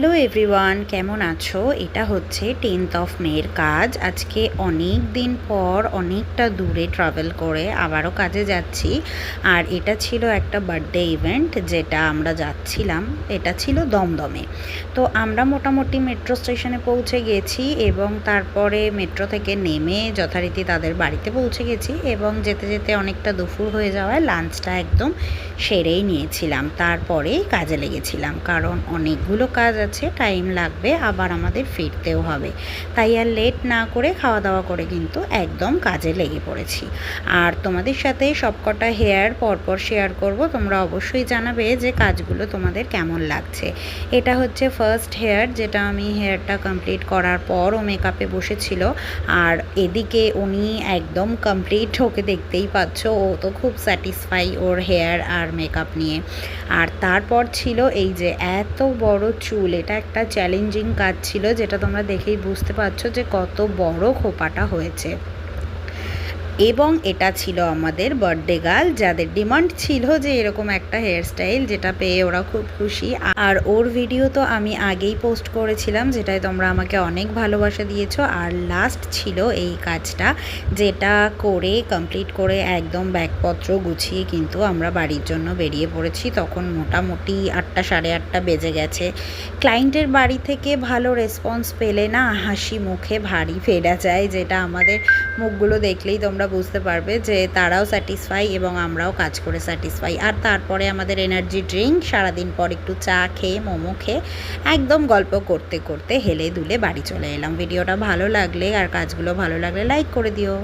Hello everyone, কেমন আছো? এটা হচ্ছে 10th অফ মের কাজ। আজকে অনেক দিন পর অনেকটা দূরে ট্রাভেল করে আবারও কাজে যাচ্ছি। আর এটা ছিল একটা বার্থডে ইভেন্ট যেটা আমরা যাচ্ছিলাম। এটা ছিল দমদমে। তো আমরা মোটামুটি মেট্রো স্টেশনে পৌঁছে গেছি এবং তারপরে মেট্রো থেকে নেমে যথারীতি তাদের বাড়িতে পৌঁছে গেছি এবং যেতে যেতে অনেকটা দুপুর হয়ে যাওয়ায় লাঞ্চটা একদম সেরেই নিয়েছিলাম। তারপরেই কাজে লেগেছিলাম, কারণ অনেকগুলো কাজ আছে, টাইম লাগবে, আবার আমাদের ফিরতেও হবে। তাই আর লেট না করে খাওয়া দাওয়া করে কিন্তু একদম কাজে লেগে পড়েছি। আর তোমাদের সাথে সবকটা হেয়ার পরপর শেয়ার করব। তোমরা অবশ্যই জানাবে যে কাজগুলো তোমাদের কেমন লাগছে। এটা হচ্ছে ফার্স্ট হেয়ার, যেটা আমি হেয়ারটা কমপ্লিট করার পর ও মেকআপে বসেছিল। আর এদিকে উনি একদম কমপ্লিট, ওকে দেখতেই পাচ্ছ, ও তো খুব স্যাটিসফাই ওর হেয়ার আর মেকআপ নিয়ে। আর তারপর ছিল এই যে এত বড় চুল। এটা একটা চ্যালেঞ্জিং কাজ ছিল, যেটা তোমরা দেখেই বুঝতে পারছো যে কত বড় খোপাটা হয়েছে। এবং এটা ছিল আমাদের বার্থডে গার্ল, যাদের ডিমান্ড ছিল যে এরকম একটা হেয়ারস্টাইল, যেটা পেয়ে ওরা খুব খুশি। আর ওর ভিডিও তো আমি আগেই পোস্ট করেছিলাম, যেটাই তোমরা আমাকে অনেক ভালোবাসা দিয়েছো। আর লাস্ট ছিল এই কাজটা, যেটা করে কমপ্লিট করে একদম ব্যাগপত্র গুছিয়ে কিন্তু আমরা বাড়ির জন্য বেরিয়ে পড়েছি। তখন মোটামুটি 8টা সাড়ে 8টা বেজে গেছে। ক্লায়েন্টের বাড়ি থেকে ভালো রেসপন্স পেলে না হাসি মুখে ভারী ফেরা যায়, যেটা আমাদের মুখগুলো দেখলেই তোমরা বুঝতে পারবে যে তারাও স্যাটিসফাই এবং আমরাও কাজ করে স্যাটিসফাই। আর তারপরে আমাদের এনার্জি ড্রিঙ্ক, সারাদিন পর একটু চা খেয়ে মোমো খেয়ে একদম গল্প করতে করতে হেলে দুলে বাড়ি চলে এলাম। ভিডিওটা ভালো লাগলে আর কাজগুলো ভালো লাগলে লাইক করে দিও।